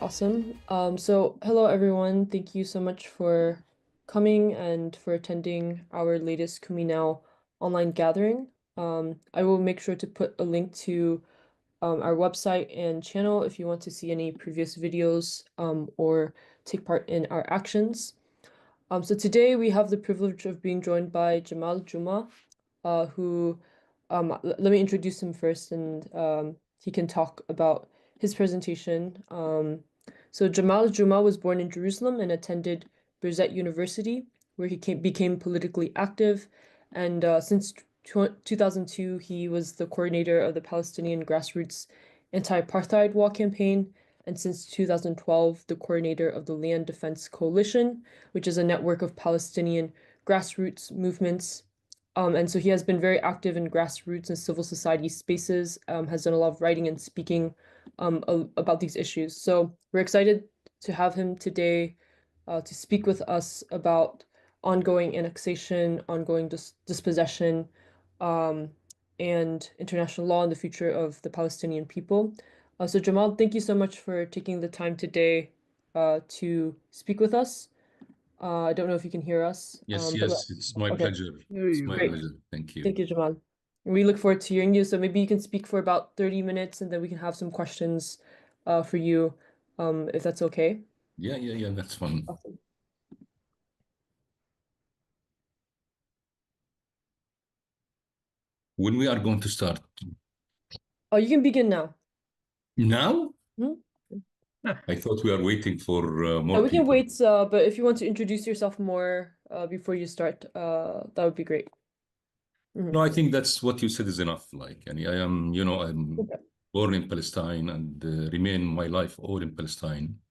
Awesome. So hello everyone. Thank you so much for coming and for attending our latest Kumi Now online gathering. I will make sure to put a link to our website and channel if you want to see any previous videos or take part in our actions. So today we have the privilege of being joined by Jamal Juma, who let me introduce him first and he can talk about his presentation. So Jamal Juma was born in Jerusalem and attended Birzeit University, where became politically active. And since 2002, he was the coordinator of the Palestinian grassroots anti-apartheid wall campaign. And since 2012, the coordinator of the Land Defense Coalition, which is a network of Palestinian grassroots movements. And so he has been very active in grassroots and civil society spaces, has done a lot of writing and speaking about these issues. So we're excited to have him today to speak with us about ongoing annexation, ongoing dispossession, um, and international law and the future of the Palestinian people. So Jamal, thank you so much for taking the time today to speak with us. I don't know if you can hear us, Yes, but yes, it's my okay, pleasure. There It's you my great. go. pleasure. Thank you. Thank you, Jamal. We look forward to hearing you. So maybe you can speak for about 30 minutes and then we can have some questions for you, if that's okay. Yeah, that's fun. Awesome. When we are going to start? Oh, you can begin now. Now? Hmm? I thought we are waiting for more We can people. wait, but if you want to introduce yourself more before you start, that would be great. No, Mhm. I think that's what you said is enough. Like, and I am, I'm Okay. born in Palestine and remain my life all in Palestine.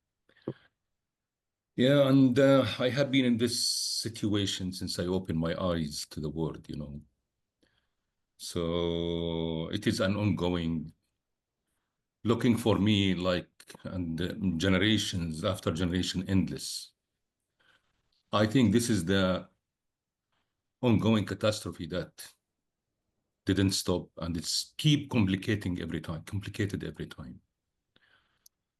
Yeah, and I have been in this situation since I opened my eyes to the world. So it is an ongoing looking for me like and generations after generation endless. I think this is the ongoing catastrophe that didn't stop and it's keep complicated every time.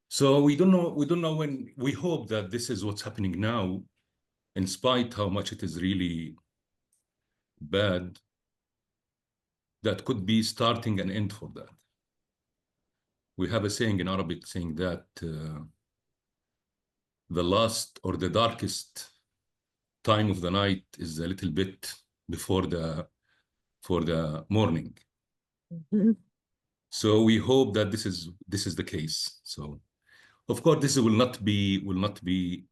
So we don't know when. We hope that this is what's happening now, in spite how much it is really bad, that could be starting an end for that. We have a saying in Arabic saying that the last or the darkest time of the night is a little bit before the morning. Mhm. So we hope that this is the case. So of course this will not be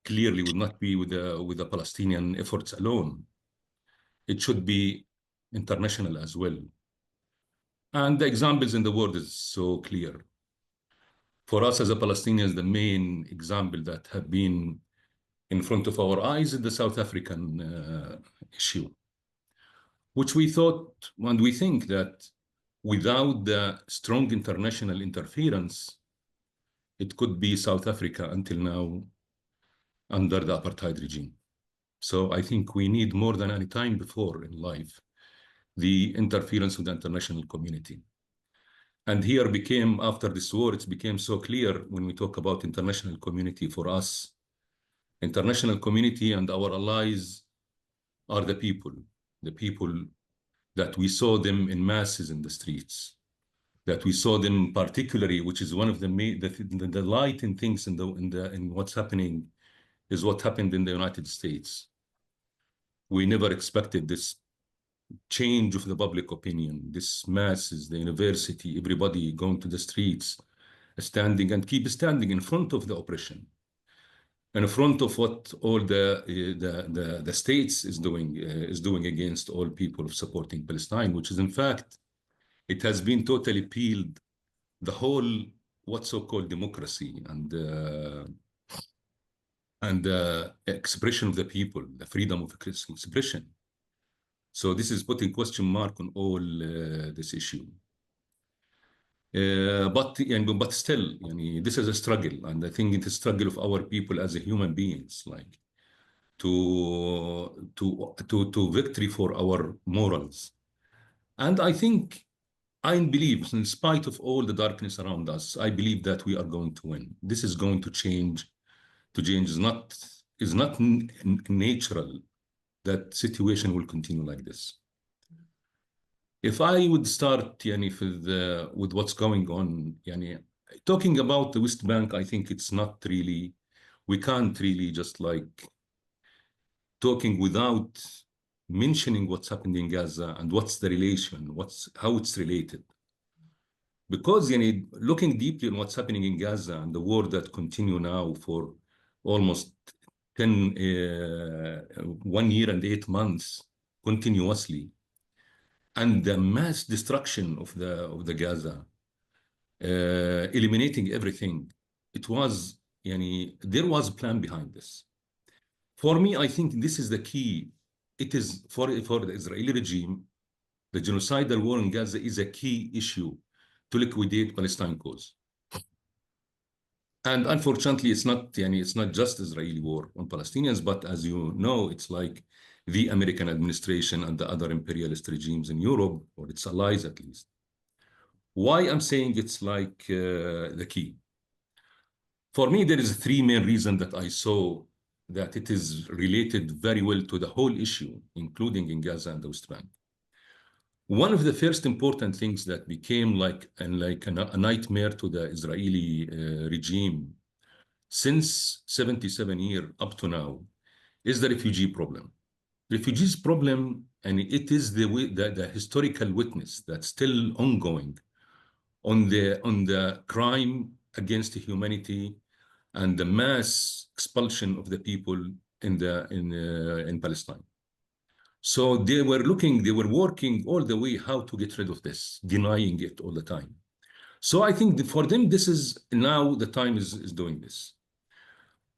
clearly will not be with the Palestinian efforts alone. It should be international as well. And the examples in the world is so clear. For us as a Palestinians, the main example that have been in front of our eyes is the South African issue, which we thought and we think that without the strong international interference, it could be South Africa until now under the apartheid regime. So I think we need more than any time before in life the interference of the international community. And here became, after this war, it became so clear when we talk about international community for us. International community and our allies are the people that we saw them in masses in the streets, that we saw them particularly, which is one of the light in things in what's happening is what happened in the United States. We never expected this change of the public opinion, this masses, the university, everybody going to the streets, standing and keep standing in front of the oppression, in front of what all the states is doing against all people of supporting Palestine, which is in fact it has been totally peeled the whole what so-called democracy and expression of the people, the freedom of expression. So this is putting question mark on all this issue. But still, this is a struggle, and I think it's a struggle of our people as a human beings, like to victory for our morals. And I think I believe, in spite of all the darkness around us, I believe that we are going to win. This is going to change. To change is not natural that situation will continue like this. If I would start يعني, with what's going on, يعني, talking about the West Bank, I think it's not really, we can't really just like talking without mentioning what's happening in Gaza and what's the relation, how it's related. Because looking deeply on what's happening in Gaza and the war that continue now for almost 1 year and 8 months continuously, and the mass destruction of the Gaza, eliminating everything, there was a plan behind this. For me, I think this is the key. It is for the Israeli regime, the genocidal war in Gaza is a key issue to liquidate Palestine cause. And unfortunately, it's not just Israeli war on Palestinians, but as you know, it's like the American administration and the other imperialist regimes in Europe, or its allies at least. Why I'm saying it's like the key. For me, there is three main reasons that I saw that it is related very well to the whole issue, including in Gaza and the West Bank. One of the first important things that became like a nightmare to the Israeli regime since 77 years up to now is the refugee problem. Refugees problem, and it is the historical witness that's still ongoing on the crime against humanity and the mass expulsion of the people in Palestine. So they were working all the way how to get rid of this, denying it all the time. So I think for them, this is now the time is doing this.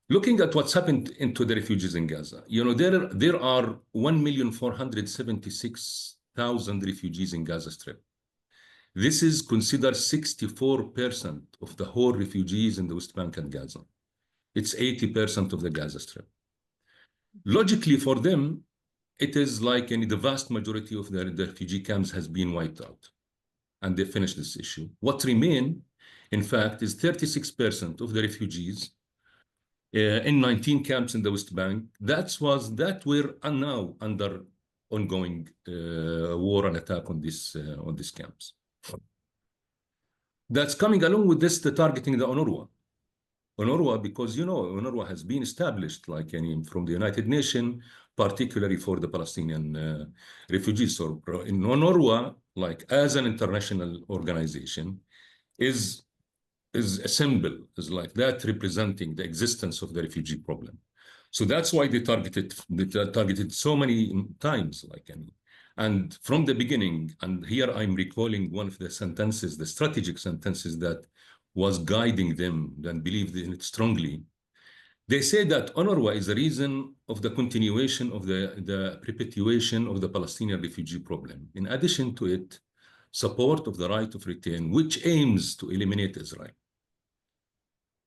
Looking at what's happened into the refugees in Gaza, there are 1,476,000 refugees in Gaza Strip. This is considered 64% of the whole refugees in the West Bank and Gaza. It's 80% of the Gaza Strip. Logically, for them, it is like the vast majority of the refugee camps has been wiped out, and they finished this issue. What remain, in fact, is 36% of the refugees in 19 camps in the West Bank that were now under ongoing war and attack on these camps. That's coming along with this, the targeting the UNRWA. UNRWA, because UNRWA has been established from the United Nations, particularly for the Palestinian refugees. So in UNRWA, as an international organization, is a symbol, is like that representing the existence of the refugee problem. So that's why they targeted so many times, and from the beginning, and here I'm recalling one of the sentences, the strategic sentences that was guiding them and believed in it strongly. They say that UNRWA is the reason of the continuation of the perpetuation of the Palestinian refugee problem. In addition to it, support of the right of return, which aims to eliminate Israel.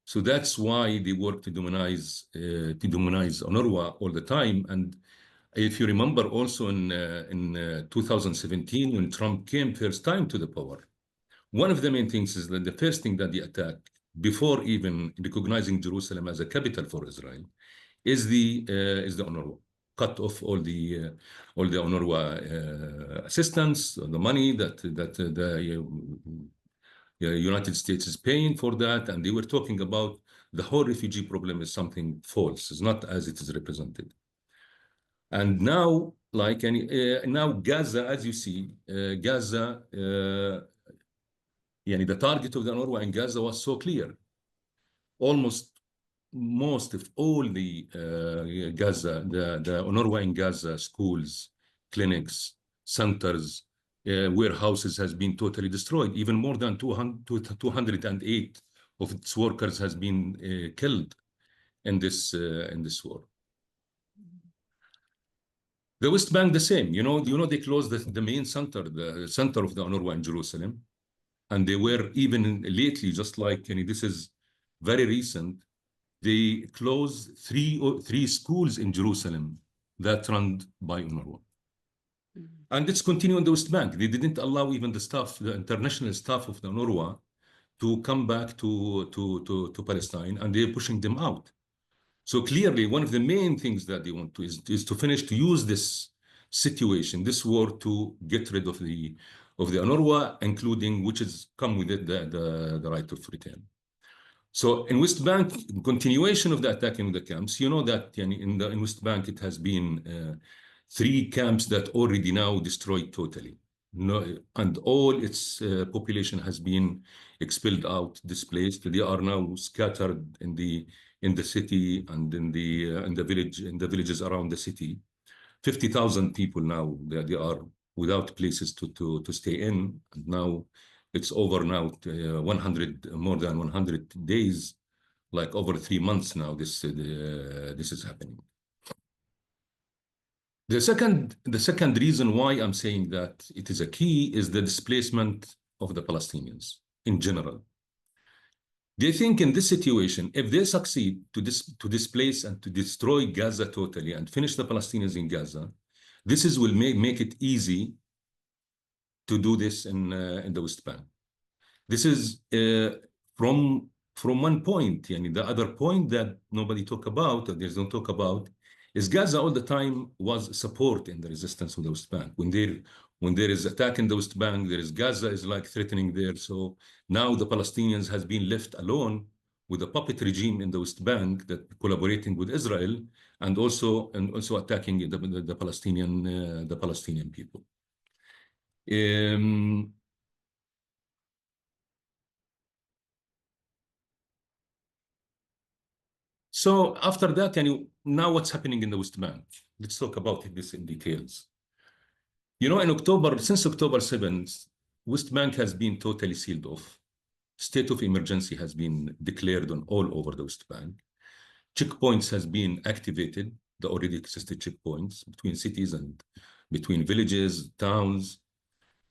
So that's why they work to demonize UNRWA all the time. And if you remember also in 2017, when Trump came first time to the power, one of the main things is that the first thing that they attack, before even recognizing Jerusalem as a capital for Israel, is the UNRWA. Cut off all the UNRWA assistance, the money that the United States is paying for that, and they were talking about the whole refugee problem is something false. It's not as it is represented. And now, now Gaza, as you see, Gaza, the target of the UNRWA in Gaza was so clear. Most of all the Gaza, the UNRWA in Gaza schools, clinics, centers, warehouses has been totally destroyed. Even more than 208 of its workers has been killed in this war. The West Bank, the same. They closed the main center, the center of the UNRWA in Jerusalem, and they were even lately, just this is very recent. They closed three schools in Jerusalem that run by UNRWA. Mhm. And it's continuing in the West Bank. They didn't allow even the staff, the international staff of the UNRWA, to come back to Palestine, and they're pushing them out. So clearly, one of the main things that they want to is to finish, to use this situation, this war, to get rid of the UNRWA, including, which is come with it, the right of return. So in West Bank, in continuation of the attacking the camps, you know that yani, in West Bank it has been three camps that already now destroyed totally. No, and all its population has been expelled out, displaced. They are now scattered in the city and in the villages around the city. 50,000 people now, they are without places to stay in. And now it's over now, 100, more than 100 days, like over 3 months now, this is happening. The second reason why I'm saying that it is a key is the displacement of the Palestinians in general. They think in this situation, if they succeed to displace and to destroy Gaza totally and finish the Palestinians in Gaza, this is will make it easy to do this in the West Bank. This is from from one point. Yani the other point that nobody talk about, or there's no talk about, is Gaza all the time was support in the resistance of the West Bank. When there is attack in the West Bank, there is Gaza is like threatening there. So now the Palestinians has been left alone with a puppet regime in the West Bank that collaborating with Israel and also attacking the Palestinian people. Um, So after that, now what's happening in the West Bank? Let's talk about this in details. In October, since October 7th, West Bank has been totally sealed off. State of emergency has been declared on all over the West Bank. Checkpoints has been activated, the already existed checkpoints between cities and between villages, towns.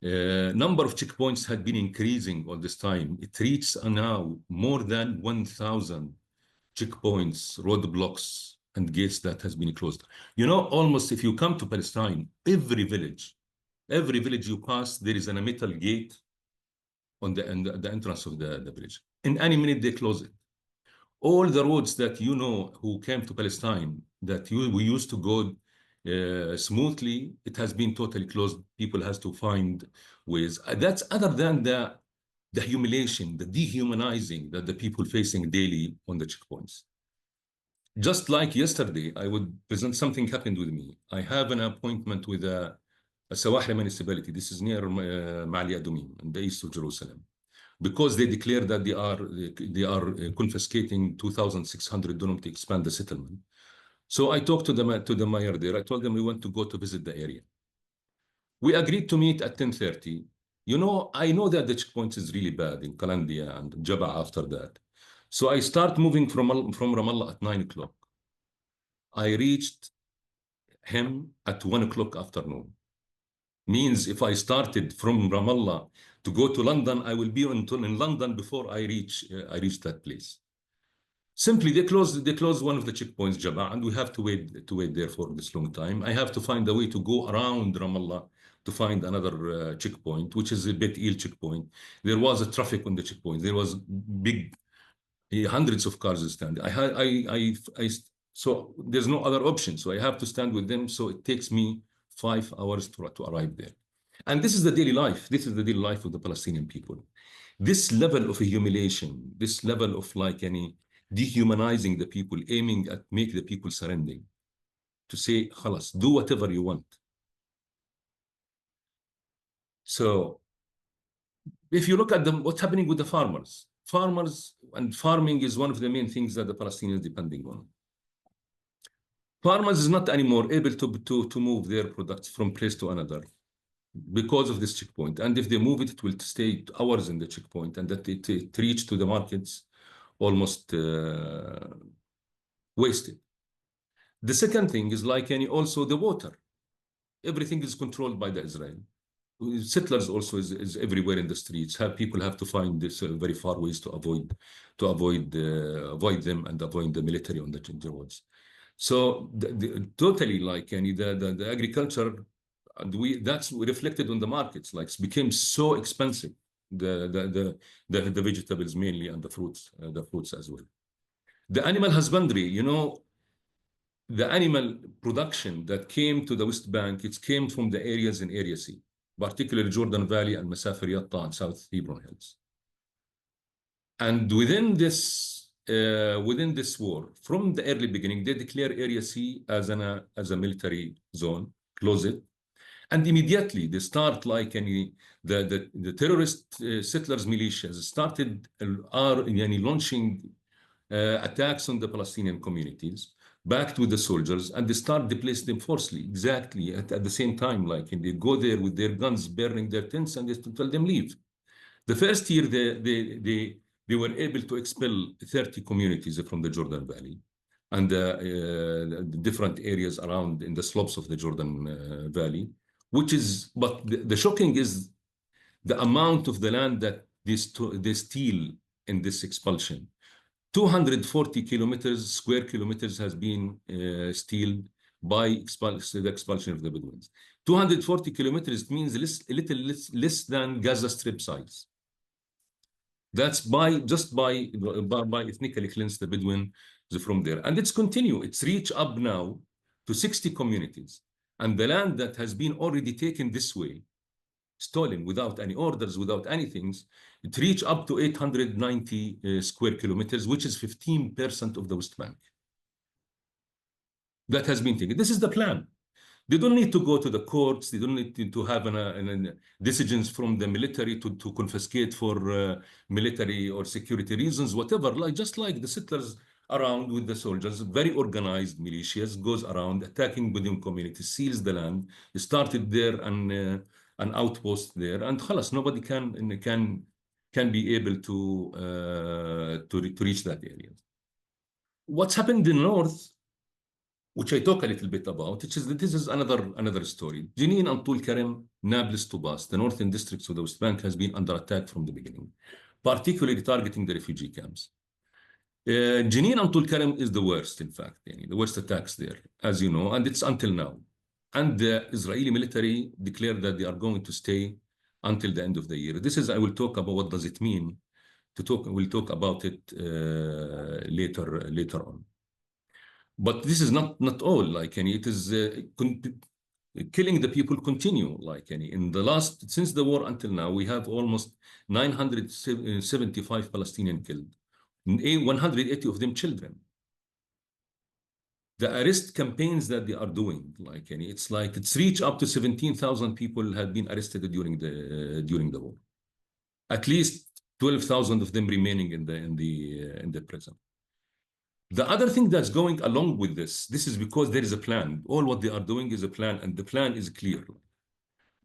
Number of checkpoints had been increasing all this time. It reaches now more than 1,000 checkpoints, roadblocks, and gates that has been closed. Almost if you come to Palestine, every village you pass, there is a metal gate on the entrance of the village. In any minute, they close it. All the roads that who came to Palestine that we used to go smoothly, it has been totally closed. People has to find ways. That's other than the humiliation, the dehumanizing that the people facing daily on the checkpoints. Just like yesterday, I would present something happened with me. I have an appointment with a Sawahli municipality. This is near Ma'ali Adumim in the east of Jerusalem, because they declare that they are confiscating 2,600 dunum to expand the settlement. So I talked to the mayor there. I told them we want to go to visit the area. We agreed to meet at 10:30. I know that the checkpoint is really bad in Kalandia and Jaba after that. So I start moving from Ramallah at 9 o'clock. I reached him at 1 o'clock afternoon. Means if I started from Ramallah to go to London, I will be in London before I reach that place. Simply, they closed one of the checkpoints, Jabba, and we have to wait there for this long time. I have to find a way to go around Ramallah to find another checkpoint, which is a Bet El checkpoint. There was a traffic on the checkpoint. There was big hundreds of cars standing. So there's no other option. So I have to stand with them. So it takes me 5 hours to arrive there. And this is the daily life. This is the daily life of the Palestinian people. This level of humiliation, this level of like any dehumanizing the people, aiming at make the people surrendering, to say, "Khalas, do whatever you want." So if you look at what's happening with the farmers and farming is one of the main things that the Palestinians depending on. Farmers is not anymore able to move their products from place to another because of this checkpoint. And if they move it, it will stay hours in the checkpoint, and that it reach to the markets almost wasted. The second thing is like any also the water. Everything is controlled by the Israel. Settlers also is everywhere in the streets. People have to find this very far ways to avoid them and avoid the military on the roads. So totally like any the agriculture And that's reflected on the markets, like it became so expensive, the vegetables mainly and the fruits as well. The animal husbandry, the animal production that came to the West Bank, it came from the areas in Area C, particularly Jordan Valley and Masafir Yatta and South Hebron Hills. And within this war, from the early beginning, they declare Area C as a military zone, close it, and immediately they start like any the terrorist settlers militias started launching attacks on the Palestinian communities, backed with the soldiers, and they start displacing them forcibly. Exactly at the same time, like and they go there with their guns, burning their tents, and they tell them leave. The first year, they were able to expel 30 communities from the Jordan Valley and the different areas around in the slopes of the Jordan Valley, but the shocking is the amount of the land that they steal in this expulsion. 240 square kilometers has been stealed by the expulsion of the Bedouins. 240 kilometers means a little less than Gaza Strip size. That's by ethnically cleanse the Bedouin from there. And it's continue. It's reached up now to 60 communities. And the land that has been already taken this way, stolen without any orders, without anything, it reached up to 890 square kilometers, which is 15% of the West Bank. That has been taken. This is the plan. They don't need to go to the courts. They don't need to have decisions from the military to confiscate for military or security reasons, whatever. Just like the settlers around with the soldiers, very organized militias goes around attacking within communities, seals the land, started there an outpost there, and khalas, nobody can be able to reach that area. What's happened in the north, which I talk a little bit about, which is that this is another story. Jenin and Tul Karim, Nablus to Bas, the northern districts of the West Bank has been under attack from the beginning, particularly targeting the refugee camps. Jenin and Tul Karim is the worst, in fact, the worst attacks there, as you know, and it's until now. And the Israeli military declared that they are going to stay until the end of the year. I will talk about what does it mean we'll talk about it later on. But this is not all. It is killing the people continue. Since the war until now, we have almost 975 Palestinians killed, 180 of them children. The arrest campaigns that they are doing, it's reached up to 17,000 people have been arrested during the war. At least 12,000 of them remaining in the prison. The other thing that's going along with this is because there is a plan. All what they are doing is a plan, and the plan is clear.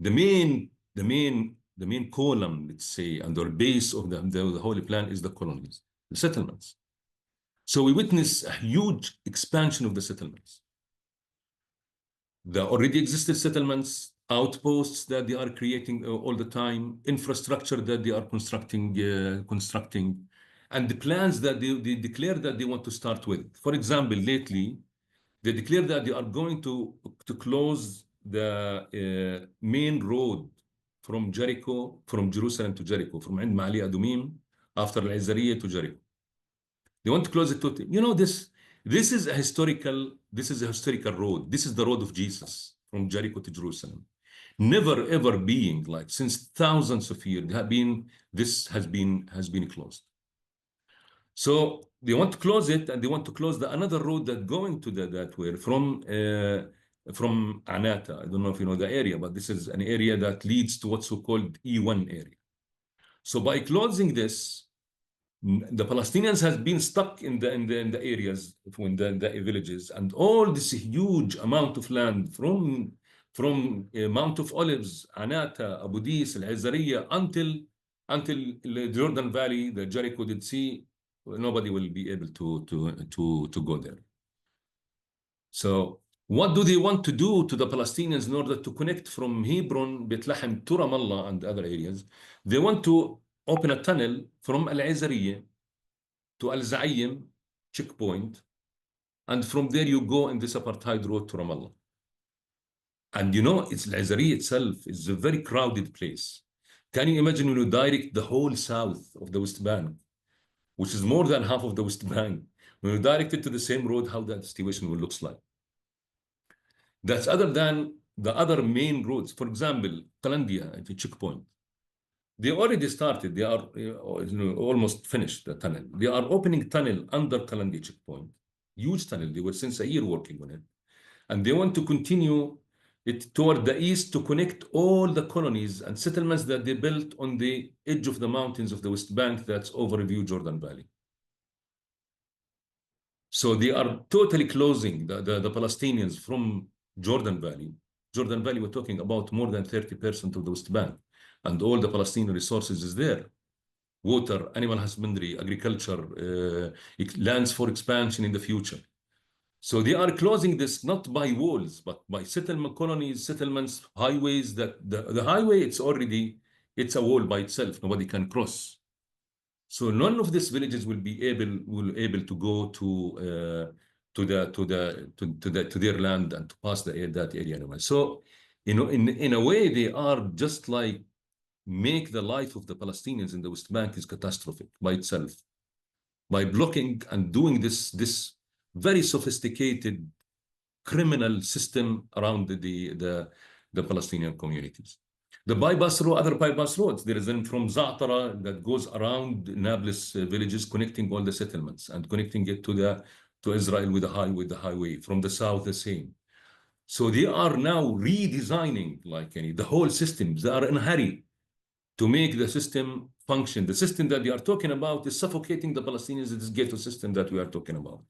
The main column, let's say, and the base of the whole plan is the colonies, the settlements. So we witness a huge expansion of the settlements. The already existed settlements, outposts that they are creating all the time, infrastructure that they are constructing, and the plans that they declare that they want to start with. For example, lately, they declare that they are going to close the main road from Jerusalem to Jericho, from عند معالي أدوميم, after Al-Izariya to Jericho. They want to close it totally. This is a historical road. This is the road of Jesus from Jericho to Jerusalem. Never ever being, since thousands of years this has been closed. So they want to close it, and they want to close another road that going to that way from Anata. I don't know if you know the area, but this is an area that leads to what's so-called E1 area. So by closing this, the Palestinians has been stuck in the areas, in the villages, and all this huge amount of land from Mount of Olives, Anata, Abu Dis, Al-Izariya, until the Jordan Valley, the Jericho Dead Sea. Nobody will be able to go there. So what do they want to do to the Palestinians in order to connect from Hebron, Beit Lahem to Ramallah and other areas? They want to open a tunnel from Al-Izariya to Al-Zaim checkpoint, and from there you go in this apartheid road to Ramallah. And you know, it's Al-Azariya itself is a very crowded place. Can you imagine when you direct the whole south of the West Bank, which is more than half of the West Bank, when you direct it to the same road, how that situation will look like? That's other than the other main roads. For example, Kalandia at the checkpoint. They already started. They are almost finished the tunnel. They are opening tunnel under Kalandia checkpoint. Huge tunnel. They were since a year working on it. And they want to continue it toward the east to connect all the colonies and settlements that they built on the edge of the mountains of the West Bank that's overview Jordan Valley. So they are totally closing the Palestinians from Jordan Valley. Jordan Valley, we're talking about more than 30% of the West Bank. And all the Palestinian resources is there. Water, animal husbandry, agriculture, lands for expansion in the future. So they are closing this not by walls, but by settlement colonies, settlements, highways. That the highway, it's a wall by itself. Nobody can cross. So none of these villages will able to go to their land and to pass that area anyway. So in a way they are just like make the life of the Palestinians in the West Bank is catastrophic by itself by blocking and doing this very sophisticated criminal system around the Palestinian communities. The bypass road, other bypass roads, there is one from Za'atara that goes around Nablus villages, connecting all the settlements and connecting it to Israel with the highway. From the south, the same. So they are now redesigning like the whole systems. They are in a hurry to make the system function. The system that they are talking about is suffocating the Palestinians. This ghetto system that we are talking about.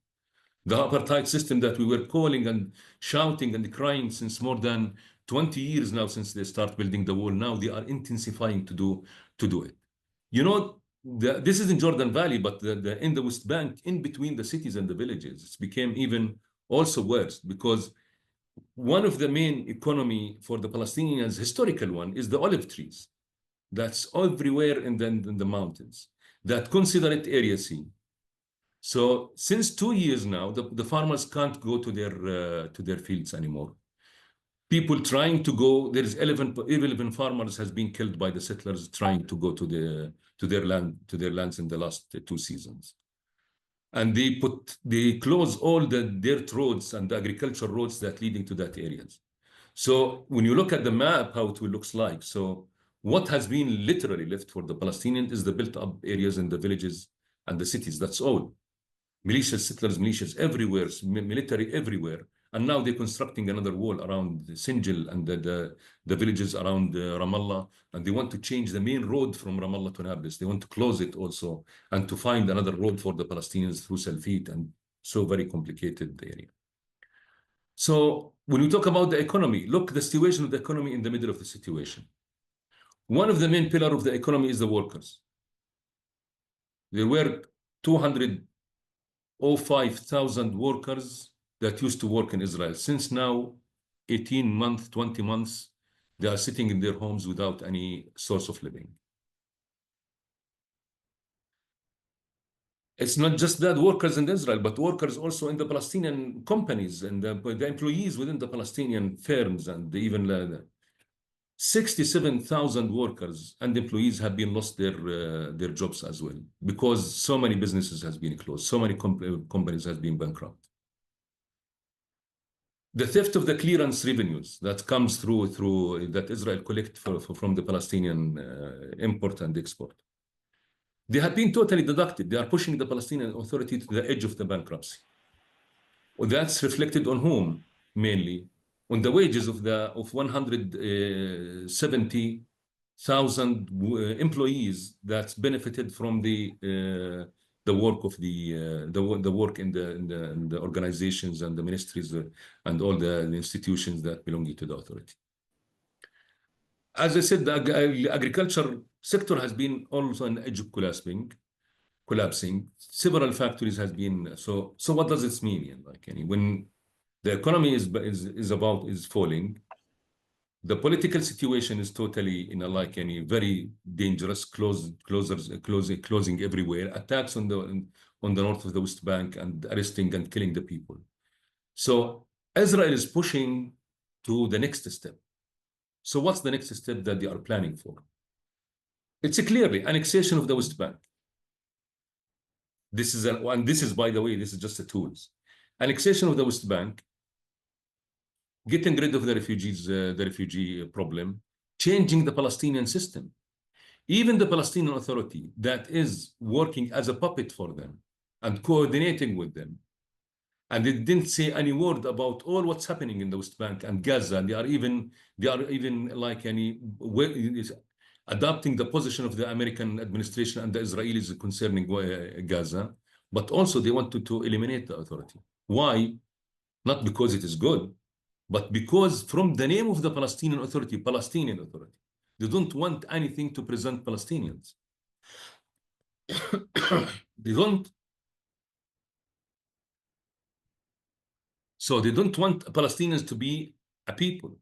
The apartheid system that we were calling and shouting and crying since more than 20 years now, since they start building the wall. Now they are intensifying to do it. You know, this is in Jordan Valley, but in the West Bank, in between the cities and the villages, it's became even also worse because one of the main economy for the Palestinians, historical one, is the olive trees. That's everywhere in the mountains that consider it Area C. So since 2 years now, the farmers can't go to their fields anymore. People trying to go, there is 11 farmers has been killed by the settlers trying to go to their lands in the last 2 seasons. And they close all the dirt roads and the agricultural roads that leading to that areas. So when you look at the map, how it will looks like, so what has been literally left for the Palestinians is the built up areas in the villages and the cities. That's all. Militias, settlers, militias everywhere, military everywhere. And now they're constructing another wall around Sinjil and the villages around Ramallah. And they want to change the main road from Ramallah to Nablus. They want to close it also and to find another road for the Palestinians through Salfit, and so very complicated area. So when we talk about the economy, look, the situation of the economy in the middle of the situation. One of the main pillars of the economy is the workers. There were 205,000 workers that used to work in Israel. Since now, 18 months, 20 months, they are sitting in their homes without any source of living. It's not just that workers in Israel, but workers also in the Palestinian companies and the employees within the Palestinian firms, and even 67,000 workers and employees have been lost their jobs as well, because so many businesses has been closed, so many companies has been bankrupt. The theft of the clearance revenues that comes through that Israel collect from the Palestinian import and export. They have been totally deducted. They are pushing the Palestinian Authority to the edge of the bankruptcy. Well, that's reflected on whom? Mainly on the wages of 170,000 employees that benefited from the work of the work in the organizations and the ministries and all the institutions that belong to the authority. As I said, the agriculture sector has been also on the edge of collapsing. Several factories has been so. So what does this mean? Like when the economy is falling, the political situation is totally very dangerous. Closing everywhere. Attacks on the north of the West Bank and arresting and killing the people. So Israel is pushing to the next step. So what's the next step that they are planning for? It's a clearly annexation of the West Bank. And this is, by the way, this is just a tools. Annexation of the West Bank, getting rid of the refugees, the refugee problem, changing the Palestinian system. Even the Palestinian Authority that is working as a puppet for them and coordinating with them, and it didn't say any word about all what's happening in the West Bank and Gaza. And they are even like any adopting the position of the American administration and the Israelis concerning Gaza, but also they wanted to eliminate the authority. Why? Not because it is good, but because from the name of the Palestinian Authority, they don't want anything to present Palestinians. They don't. So they don't want Palestinians to be a people,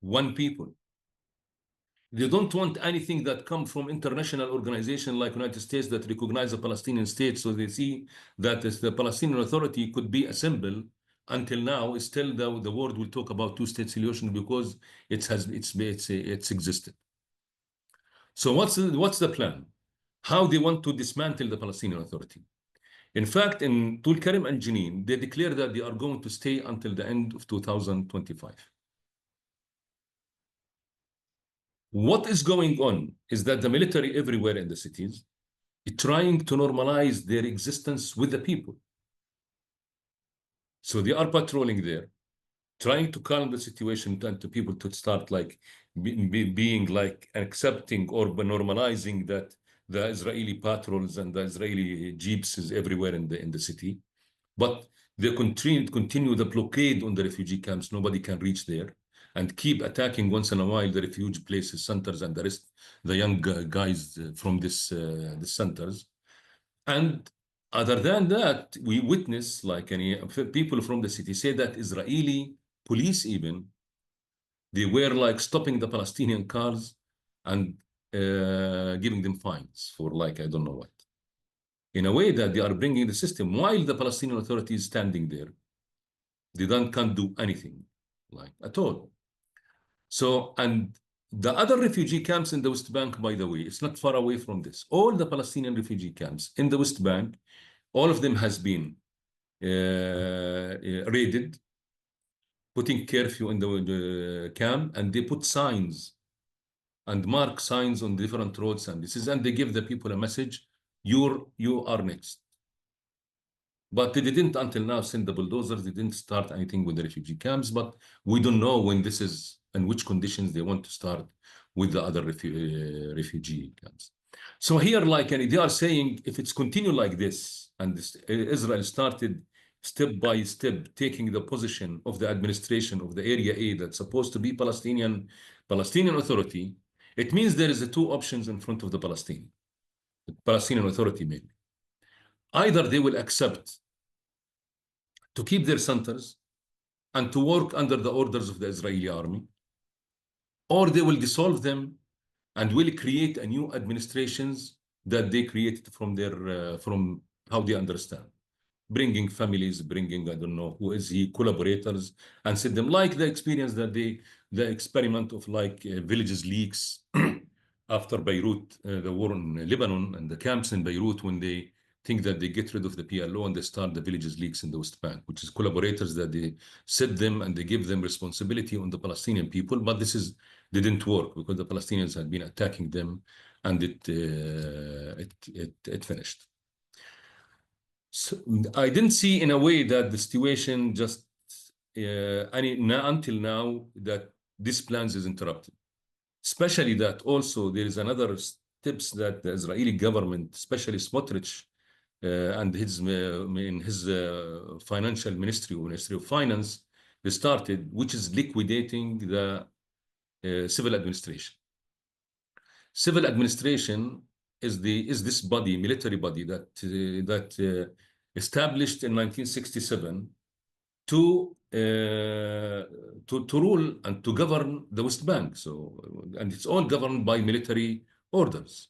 one people. They don't want anything that come from international organization like United States that recognize a Palestinian state. So they see that as the Palestinian Authority could be a symbol. Until now, still the world will talk about two-state solution because it's existed. So what's the plan? How they want to dismantle the Palestinian Authority? In fact, in Tulkarim and Jenin, they declare that they are going to stay until the end of 2025. What is going on is that the military everywhere in the cities is trying to normalize their existence with the people. So they are patrolling there, trying to calm the situation and to people to start like being like accepting or normalizing that the Israeli patrols and the Israeli jeeps is everywhere in the city. But they continue the blockade on the refugee camps. Nobody can reach there and keep attacking once in a while the refuge places, centers, and the young guys from this centers. And other than that, we witness like any people from the city say that Israeli police even they were like stopping the Palestinian cars and giving them fines for like I don't know what. In a way that they are bringing the system while the Palestinian Authority is standing there. They can't do anything like at all. So, and the other refugee camps in the West Bank, by the way, it's not far away from this. All the Palestinian refugee camps in the West Bank, all of them has been raided, putting curfew in the camp, and they put signs and mark signs on different roads and and they give the people a message, you are next. But they didn't until now send the bulldozers. They didn't start anything with the refugee camps, but we don't know when this is and which conditions they want to start with the other refugee camps. So here, like, and they are saying, if it's continue like this, and Israel started step by step taking the position of the administration of the Area A that's supposed to be Palestinian Authority, it means there is two options in front of the Palestinian Authority mainly. Either they will accept to keep their centers and to work under the orders of the Israeli army, or they will dissolve them and will create a new administrations that they created from how they understand. Bringing families, bringing, I don't know, who is he, collaborators, and set them like the experience that the experiment of like villages leaks after Beirut, the war in Lebanon and the camps in Beirut when they think that they get rid of the PLO and they start the villages leaks in the West Bank, which is collaborators that they set them and they give them responsibility on the Palestinian people. But didn't work because the Palestinians had been attacking them and it finished. So I didn't see in a way that the situation just until now that this plans is interrupted. Especially that also there is another steps that the Israeli government, especially Smotrich and in his financial ministry or Ministry of Finance, they started, which is liquidating the civil administration. Civil administration is this body, military body that established in 1967 to rule and to govern the West Bank. So, and it's all governed by military orders.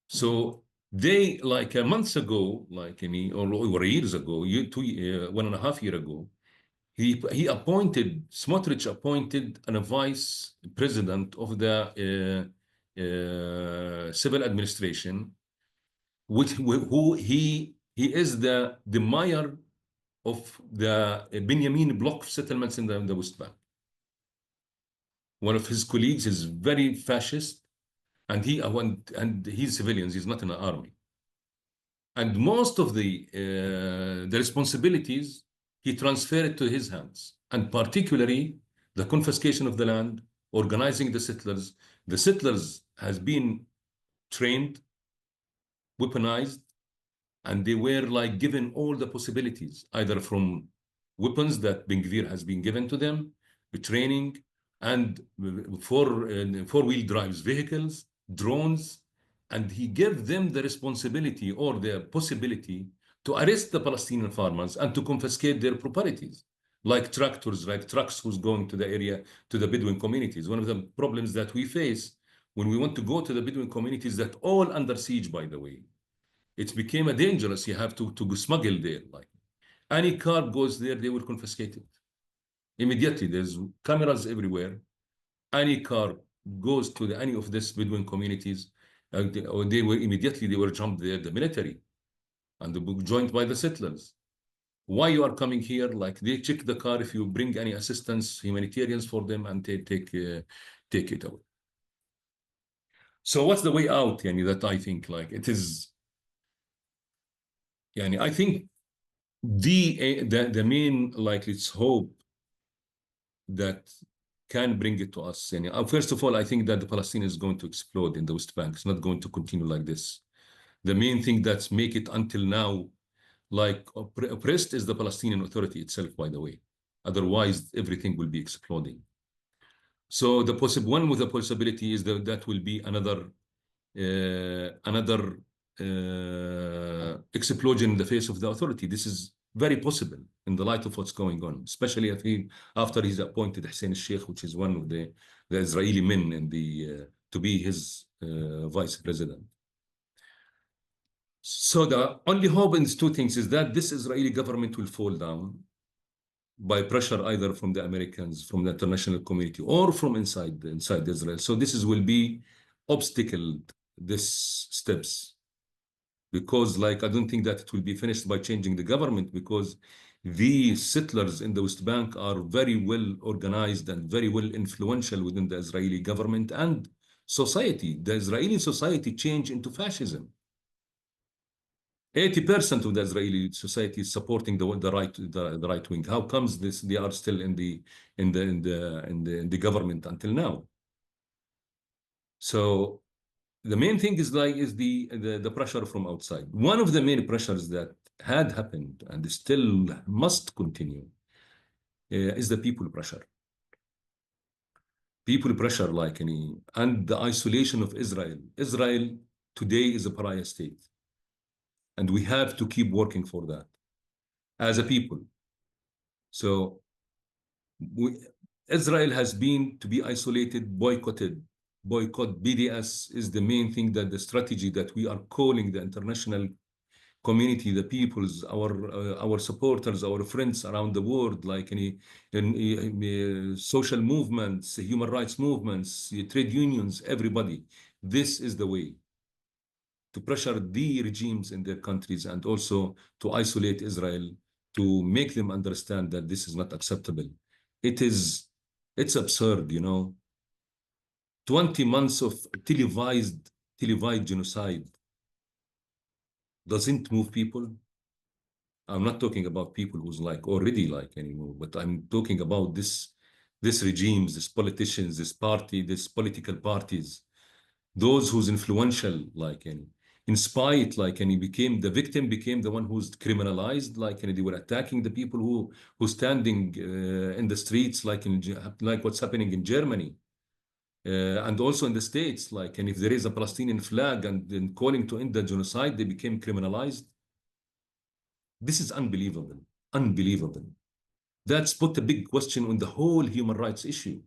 So they, like a month ago, like any or years ago, 1.5 years ago, Smotrich appointed a vice president of the civil administration, who he is the mayor of the Benjamin block of settlements in the West Bank. One of his colleagues is very fascist, and he's civilians. He's not in the army, and most of the responsibilities he transferred to his hands, and particularly the confiscation of the land, organizing the settlers. The settlers has been trained, weaponized, and they were like given all the possibilities, either from weapons that Ben Gvir has been given to them, the training, and four-wheel drives vehicles, drones, and he gave them the responsibility or the possibility to arrest the Palestinian farmers and to confiscate their properties, like tractors, like trucks who's going to the area, to the Bedouin communities. One of the problems that we face when we want to go to the Bedouin communities that all under siege, by the way, it became a dangerous. You have to smuggle there. Like any car goes there, they will confiscate it immediately. There's cameras everywhere. Any car goes to any of these Bedouin communities, they were jumped there, the military, and joined by the settlers. Why you are coming here? Like they check the car if you bring any assistance, humanitarians for them, and they take it away. So what's the way out? Yani, that I think like it is. Yani, I think the main, like, let's hope that can bring it to us. And first of all, I think that the Palestinians is going to explode in the West Bank. It's not going to continue like this. The main thing that's make it until now like oppressed is the Palestinian Authority itself, by the way. Otherwise, everything will be exploding. So the possible one with the possibility is that will be another explosion in the face of the authority. This is very possible in the light of what's going on, especially after he's appointed Hussein al-Sheikh, which is one of the Israeli men in to be his vice president. So the only hope in these two things is that this Israeli government will fall down by pressure either from the Americans, from the international community, or from inside Israel. So will be obstacled these steps, because like I don't think that it will be finished by changing the government, because the settlers in the West Bank are very well organized and very well influential within the Israeli government and society. The Israeli society changed into fascism. 80% of the Israeli society is supporting the right wing. How comes this? They are still in the government until now. So the main thing is the pressure from outside. One of the main pressures that had happened and still must continue is the people pressure. People pressure, like any, and the isolation of Israel. Israel today is a pariah state, and we have to keep working for that as a people. So Israel has been to be isolated, boycotted. Boycott BDS is the main thing, that the strategy that we are calling the international community, the peoples, our supporters, our friends around the world, like any social movements, human rights movements, trade unions, everybody. This is the way to pressure the regimes in their countries, and also to isolate Israel, to make them understand that this is not acceptable. It's absurd, 20 months of televised genocide doesn't move people. I'm not talking about people who's like already like anymore, but I'm talking about this regimes, these politicians, this party, these political parties, those who's influential, like any, in spite, like any, became the victim, became the one who's criminalized, like any, they were attacking the people who standing in the streets, like what's happening in Germany. And also in the States, like, and if there is a Palestinian flag and then calling to end the genocide, they became criminalized. This is unbelievable, unbelievable. That's put a big question on the whole human rights issue.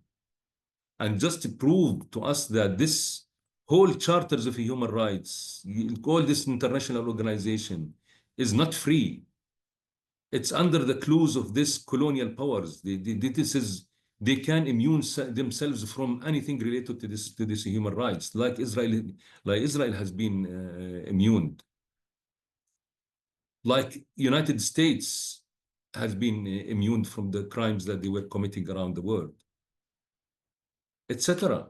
And just to prove to us that this whole charters of human rights, all this international organization is not free. It's under the clues of this colonial powers. This is they can immune themselves from anything related to this human rights, like Israel has been immune, like United States has been immune from the crimes that they were committing around the world, etc.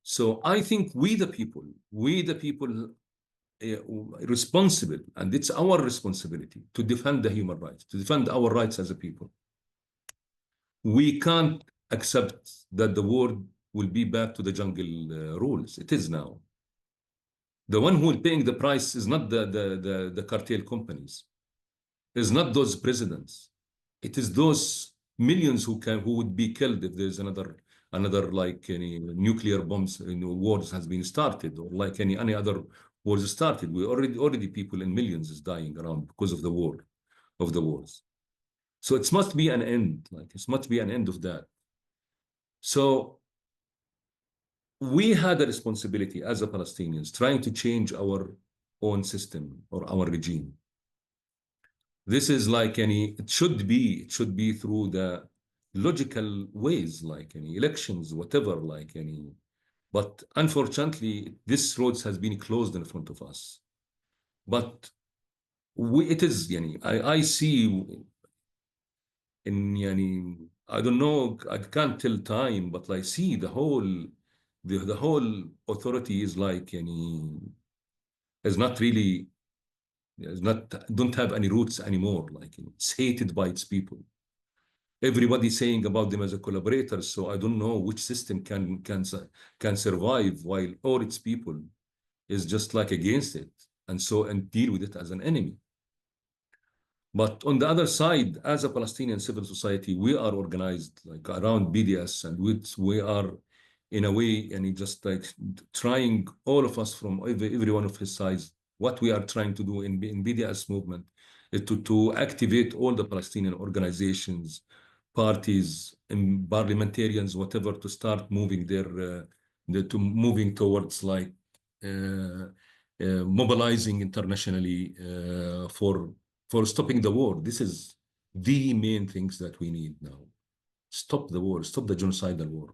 So I think we the people responsible, and it's our responsibility to defend the human rights, to defend our rights as a people. We can't accept that the world will be back to the jungle rules. It is now. The one who is paying the price is not the cartel companies, is not those presidents. It is those millions who would be killed if there's another like any nuclear bombs wars has been started, or like any other wars started. We already people in millions is dying around because of the wars. So it must be an end. Like it must be an end of that. So we had a responsibility as a Palestinians trying to change our own system or our regime. This is like it should be through the logical ways, like any elections, whatever, like any. But unfortunately, this road has been closed in front of us. But it is, I see I don't know, I can't tell time, but I see the whole authority is like, is not really, is not, don't have any roots anymore. Like, it's hated by its people. Everybody saying about them as a collaborator. So I don't know which system can survive while all its people is just like against it, and deal with it as an enemy. But on the other side, as a Palestinian civil society, we are organized like around BDS, and we are in a way, and just like trying, all of us from every one of his sides, what we are trying to do in BDS movement is to activate all the Palestinian organizations, parties, and parliamentarians, whatever, to start moving to moving towards like uh, mobilizing internationally for stopping the war. This is the main things that we need now. Stop the war, stop the genocidal war.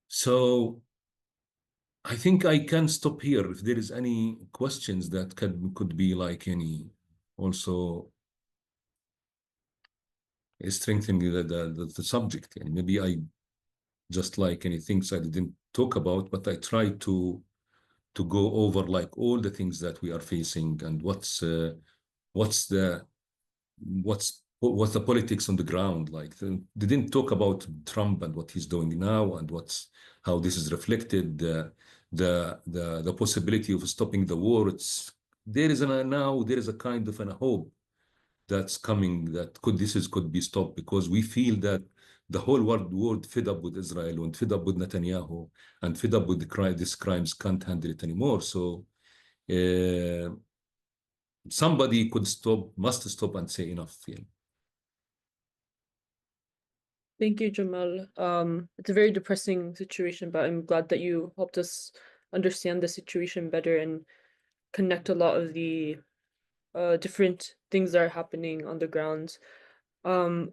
So I think I can stop here. If there is any questions that could be like any also strengthening the subject. And maybe I just like any things I didn't talk about, but I try to go over like all the things that we are facing, and what's the what's the politics on the ground like. They didn't talk about Trump and what he's doing now, and how this is reflected, the possibility of stopping the war. There is a kind of a hope that's coming, that could be stopped, because we feel that the whole world fed up with Israel and fed up with Netanyahu and fed up with these crimes, can't handle it anymore. So uh, somebody must stop and say enough. Yeah. Thank you, Jamal. It's a very depressing situation, but I'm glad that you helped us understand the situation better and connect a lot of the different things that are happening on the ground. Um,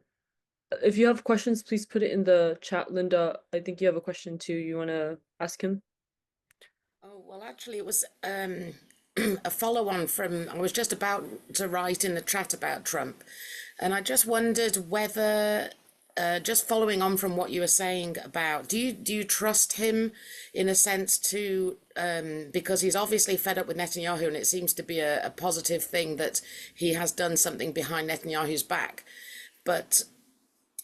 if you have questions, please put it in the chat. Linda, I think you have a question too. You want to ask him? Oh, well, actually, it was a follow on from, I was just about to write in the chat about Trump. And I just wondered whether, just following on from what you were saying about, do you trust him in a sense to, because he's obviously fed up with Netanyahu, and it seems to be a positive thing that he has done something behind Netanyahu's back. But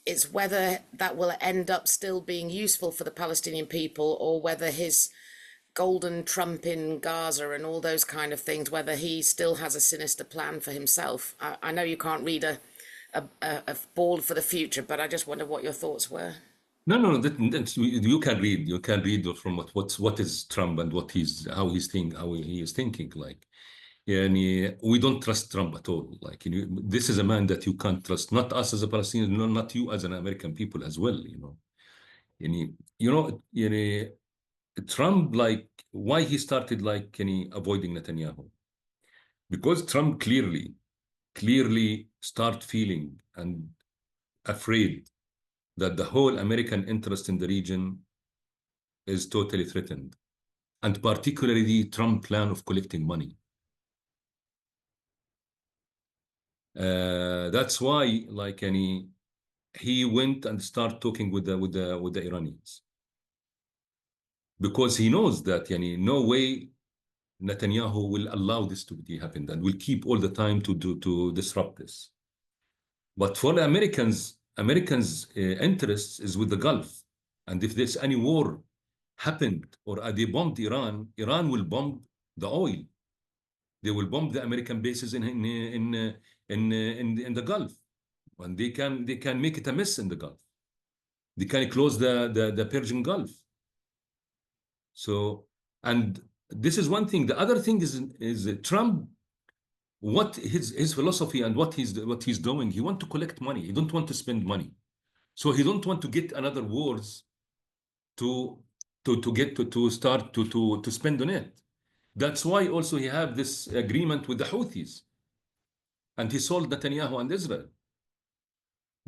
it's whether that will end up still being useful for the Palestinian people, or whether his golden Trump in Gaza and all those kind of things, whether he still has a sinister plan for himself. I know you can't read a ball for the future, but I just wonder what your thoughts were. No. You can read from what is Trump and how he is thinking. Like, yeah, and we don't trust Trump at all. Like, this is a man that you can't trust. Not us as a Palestinian, no, not you as an American people as well. And Trump, like, why he started like avoiding Netanyahu. because Trump clearly start feeling and afraid that the whole American interest in the region is totally threatened, and particularly the Trump plan of collecting money. That's why, like any, he went and started talking with the Iranians, because he knows that no way Netanyahu will allow this to be happened and will keep all the time to disrupt this. But for the Americans' interests is with the Gulf, and if there's any war happened or they bombed Iran, Iran will bomb the oil. They will bomb the American bases in the Gulf, and they can make it a mess in the Gulf. They can close the Persian Gulf. So, and this is one thing. The other thing is Trump. What his philosophy and what he's doing. He want to collect money. He don't want to spend money. So he don't want to get another wars to get to start to spend on it. That's why also he have this agreement with the Houthis, and he sold Netanyahu and Israel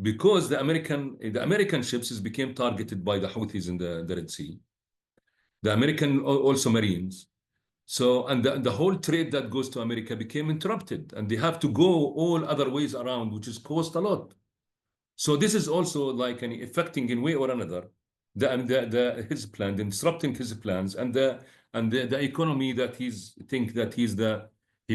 because the American ships became targeted by the Houthis in the Red Sea. The American also Marines. So, and the whole trade that goes to America became interrupted, and they have to go all other ways around, which is cost a lot. So this is also like affecting in way or another his plan, disrupting his plans, and the economy that he's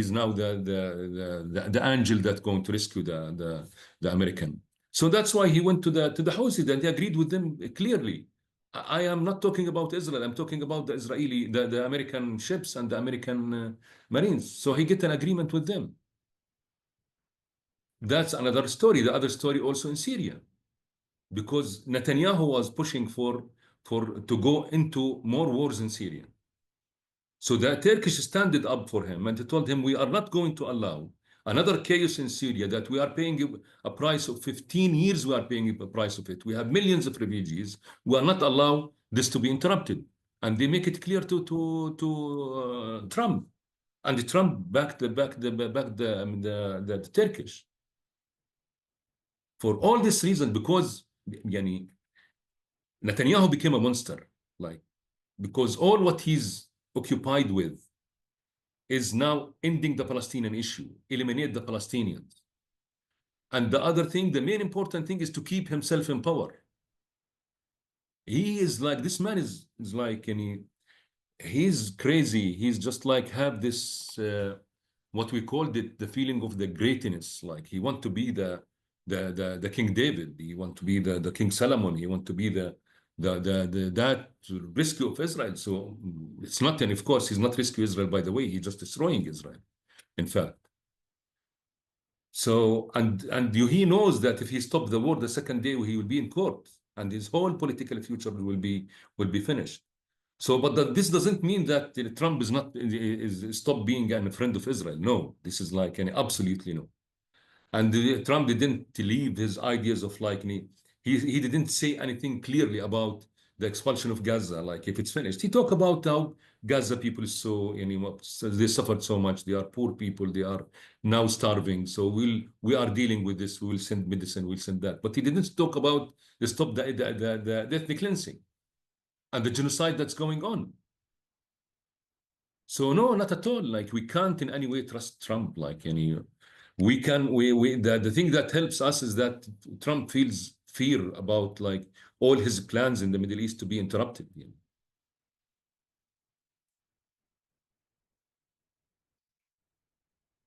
now the angel that's going to rescue the American. So that's why he went to the Houthis, and he agreed with them clearly. I am not talking about Israel. I'm talking about the American ships and the American Marines. So he get an agreement with them. That's another story. The other story also in Syria, because Netanyahu was pushing for to go into more wars in Syria. So the Turkish stood up for him and told him, we are not going to allow another chaos in Syria that we are paying a price of 15 years. We are paying a price of it. We have millions of refugees. We are not allow this to be interrupted. And they make it clear to Trump, and Trump backed the Turkish for all this reason, because Netanyahu became a monster, like, because all what he's occupied with is now ending the Palestinian issue, eliminate the Palestinians. And the other thing, the main important thing is to keep himself in power. He is like, this man is like, he's crazy. He's just like have this, what we called it, the feeling of the greatness. Like he want to be the King David. He want to be the King Solomon. He want to be that rescue of Israel. So it's not, and of course he's not rescue Israel, by the way. He's just destroying Israel, in fact. So he knows that if he stopped the war the second day, he will be in court, and his whole political future will be finished. So, but this doesn't mean that Trump is stop being a friend of Israel. No, this is like an absolutely no. And Trump didn't leave his ideas of like he didn't say anything clearly about the expulsion of Gaza. Like if it's finished, he talked about how Gaza people is so they suffered so much. They are poor people. They are now starving. So we are dealing with this. We will send medicine. We'll send that. But he didn't talk about stop the ethnic cleansing and the genocide that's going on. So no, not at all. Like we can't in any way trust Trump. Like the thing that helps us is that Trump feels fear about like all his plans in the Middle East to be interrupted.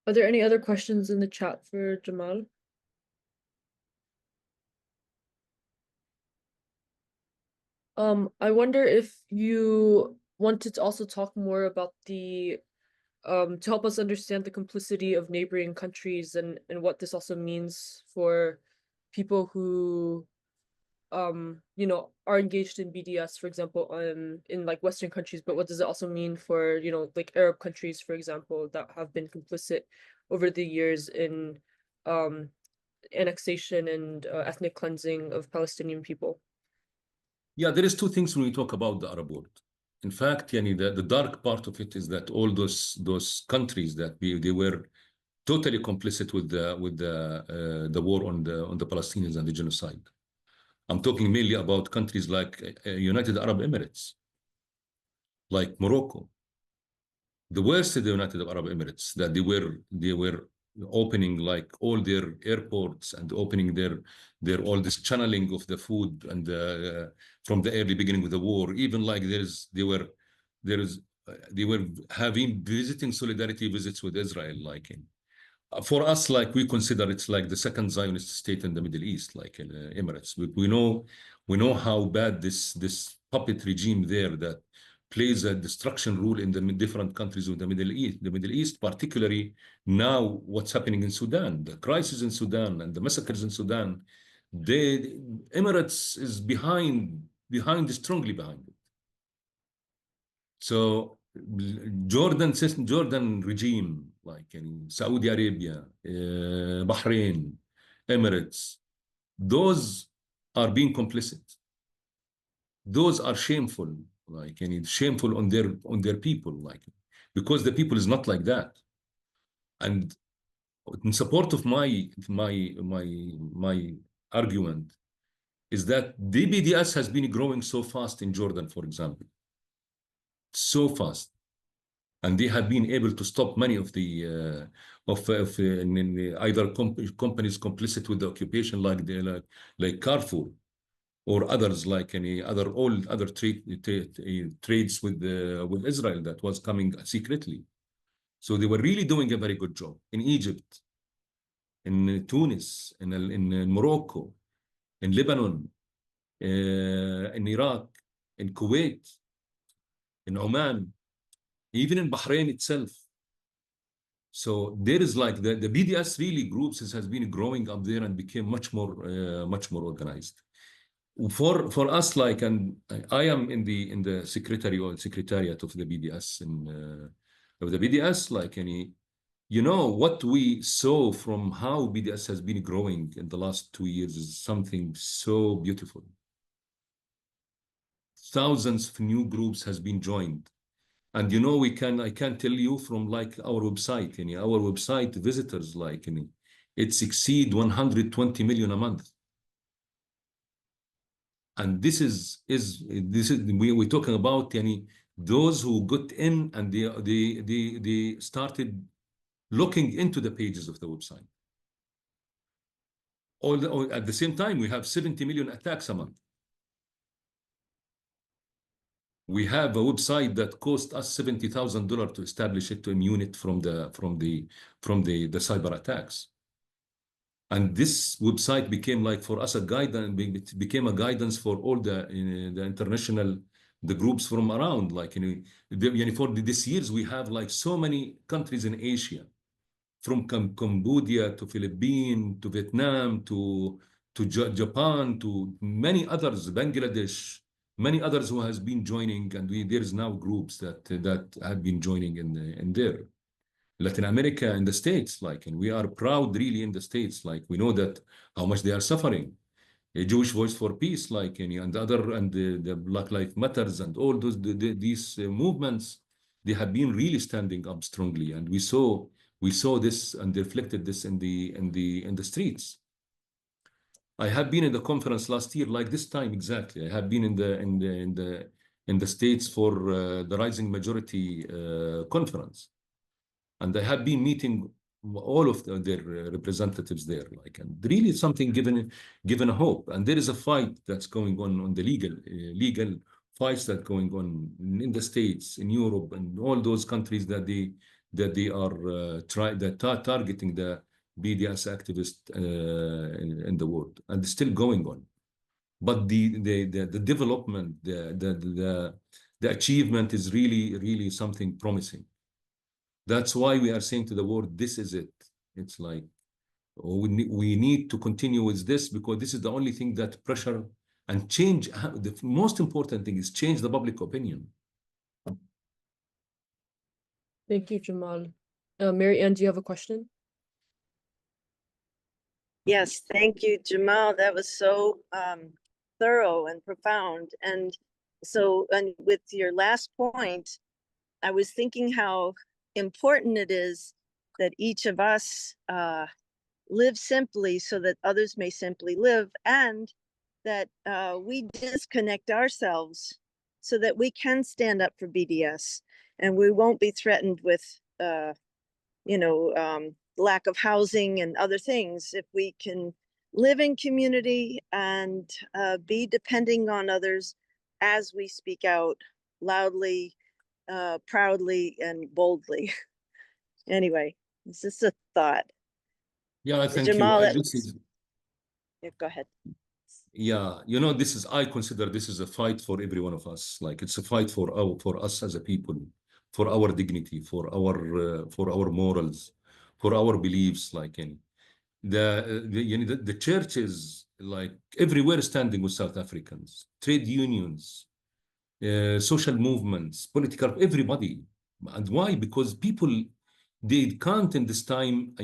Are there any other questions in the chat for Jamal? I wonder if you wanted to also talk more about the to help us understand the complicity of neighboring countries and what this also means for people who are engaged in BDS, for example, in like Western countries, but what does it also mean for, like Arab countries, for example, that have been complicit over the years in annexation and ethnic cleansing of Palestinian people? Yeah, there is two things when we talk about the Arab world. in fact, the dark part of it is that all those countries that they were totally complicit with the war on the Palestinians and the genocide. I'm talking mainly about countries like United Arab Emirates, like Morocco. The worst is the United Arab Emirates, that they were opening like all their airports and opening their all this channeling of the food and from the early beginning of the war. Even like they were having visiting solidarity visits with Israel, like in for us, like we consider it's like the second Zionist state in the Middle East, like in Emirates. We know how bad this puppet regime there that plays a destruction rule in the different countries of the Middle East. The Middle East, particularly now, what's happening in Sudan, the crisis in Sudan and the massacres in Sudan. The Emirates is strongly behind it. So Jordan regime, like in Saudi Arabia, Bahrain, Emirates, those are being complicit. Those are shameful, like shameful on their people, like because the people is not like that. And in support of my argument is that the BDS has been growing so fast in Jordan, for example, so fast. And they have been able to stop many of the either companies complicit with the occupation, like Carrefour, or others like any other trades with Israel that was coming secretly. So they were really doing a very good job in Egypt, in Tunis, in Morocco, in Lebanon, in Iraq, in Kuwait, in Oman, even in Bahrain itself. So there is like the BDS really groups has been growing up there and became much more organized. For us, like, and I am in the secretariat of the BDS of the BDS, like any, what we saw from how BDS has been growing in the last 2 years is something so beautiful. Thousands of new groups has been joined. And I can tell you from like our website, our website visitors, like it exceed 120 million a month. And we're talking about those who got in and they started looking into the pages of the website. At the same time, we have 70 million attacks a month. We have a website that cost us $70,000 to establish it, to immune it from the cyber attacks. And this website became like for us a guidance. It became a guidance for all the international groups from around. Like for this years we have like so many countries in Asia, from Cambodia to Philippines to Vietnam to Japan to many others, Bangladesh, many others who has been joining, and there's now groups that have been joining in there. Latin America and the States, like, and we are proud really in the States, like we know that how much they are suffering. A Jewish Voice for Peace, like, and the Black Lives Matters and all these movements, they have been really standing up strongly, and we saw this and reflected this in the streets. I have been in the conference last year, like this time exactly. I have been in the States for the Rising Majority conference, and I have been meeting all of their representatives there, like, and really something given a hope. And there is a fight that's going on the legal fights that going on in the States, in Europe, and all those countries that they are targeting the BDS activists in the world, and it's still going on. But the development, the achievement is really something promising. That's why we are saying to the world, this is it. It's like we need to continue with this, because this is the only thing that pressure and change. The most important thing is change the public opinion. Thank you, Jamal. Mary Ann, do you have a question? Yes, thank you, Jamal. That was so thorough and profound. And So, and with your last point, I was thinking how important it is that each of us live simply so that others may simply live, and that we disconnect ourselves so that we can stand up for BDS and we won't be threatened with, lack of housing and other things if we can live in community and be depending on others as we speak out loudly, proudly, and boldly. Anyway, it's just a thought. Yeah, thank you. Jamal, yeah, go ahead. Yeah, I consider this is a fight for every one of us. Like it's a fight for us as a people, for our dignity, for our morals, for our beliefs. Like in the churches, like everywhere standing with South Africans, trade unions, social movements, political, everybody. And why? Because people, they can't in this time,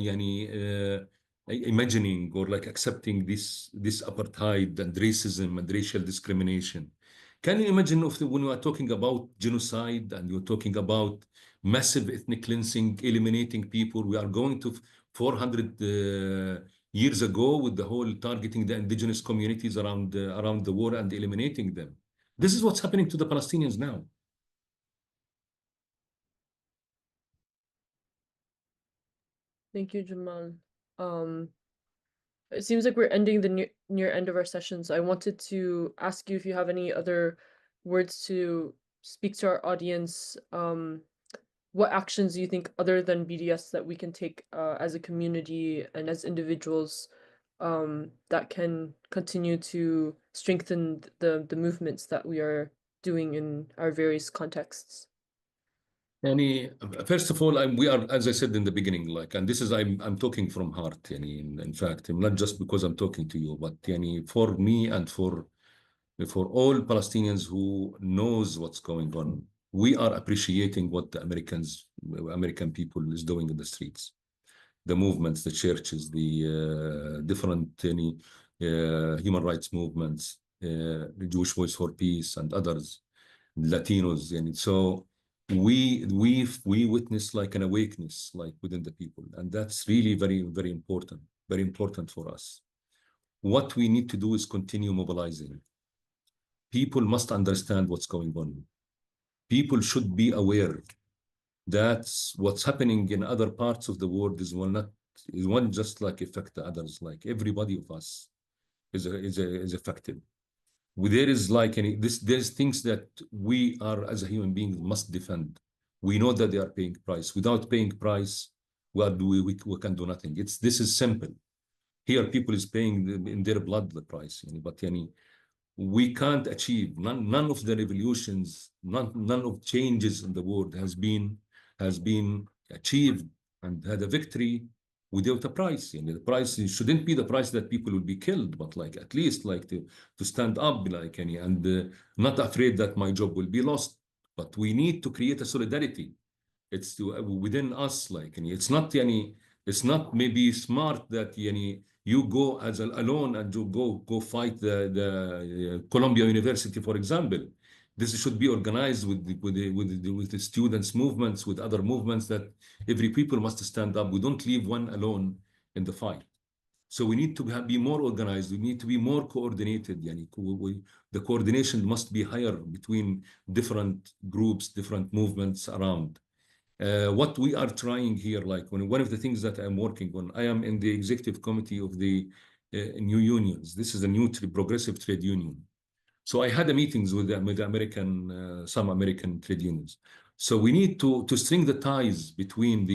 imagining or like accepting this apartheid and racism and racial discrimination. Can you imagine when we are talking about genocide and you're talking about massive ethnic cleansing, eliminating people? We are going to 400 years ago with the whole targeting the indigenous communities around the world and eliminating them. This is what's happening to the Palestinians now. Thank you, Jamal. Um, it seems like we're ending the near end of our session, so I wanted to ask you if you have any other words to speak to our audience. What actions do you think, other than BDS, that we can take as a community and as individuals that can continue to strengthen the movements that we are doing in our various contexts? Yani, first of all, we are, as I said in the beginning, like, and this is, I'm talking from heart, in fact, not just because I'm talking to you, but for me and for all Palestinians who knows what's going on, we are appreciating what the American people is doing in the streets, the movements, the churches, the different human rights movements, the Jewish Voice for Peace and others, Latinos, and so we witness like an awakeness like within the people, and that's really very important for us. What we need to do is continue mobilizing. People must understand what's going on. People should be aware that what's happening in other parts of the world is one just like affect the others. Like everybody of us is affected. There is like there's things that we are as a human being must defend. We know that they are paying price. Without paying price, we can do nothing. This is simple. Here, people is paying in their blood the price. But we can't achieve none of the revolutions, none of changes in the world has been achieved and had a victory without a price. The price shouldn't be the price that people will be killed, but like at least like to stand up like and not afraid that my job will be lost. But we need to create a solidarity. It's within us, like it's not maybe smart that you go as alone and you go fight the Columbia University, for example. This should be organized with the students movements, with other movements, that every people must stand up. We don't leave one alone in the fight. So we need to be more organized. We need to be more coordinated. The coordination must be higher between different groups, different movements around. What we are trying here, like one of the things that I'm working on, I am in the executive committee of the new unions. This is a new progressive trade union. So I had meetings with some American trade unions. So we need to string the ties between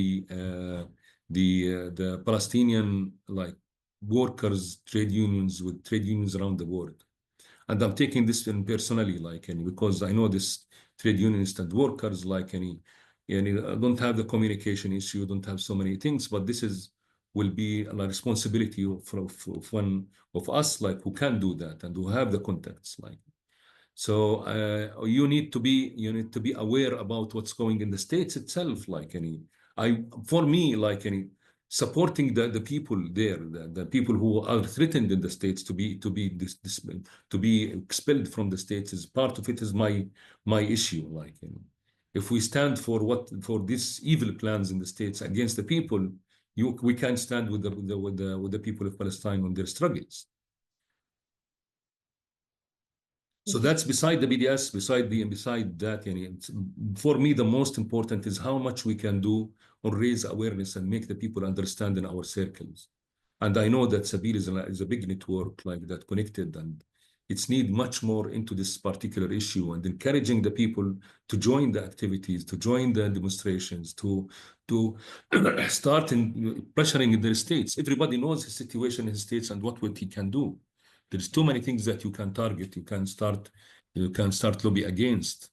the Palestinian like workers trade unions with trade unions around the world. And I'm taking this in personally, because I know this trade unionists and workers, don't have the communication issue, don't have so many things, but will be a responsibility of one of us, like who can do that and who have the contacts, like. So you need to be aware about what's going in the States itself, for me, supporting the people there, the people who are threatened in the states to be expelled from the states is part of it. Is my issue. Like, you know, if we stand for these evil plans in the states against the people, we can't stand with the people of Palestine on their struggles. So that's beside the BDS, beside that, for me, the most important is how much we can do or raise awareness and make the people understand in our circles. And I know that Sabil is a big network like that connected, and it's need much more into this particular issue and encouraging the people to join the activities, to join the demonstrations, to start in pressuring in their states. Everybody knows his situation in his states and what he can do. There's too many things that you can target, you can start lobby against.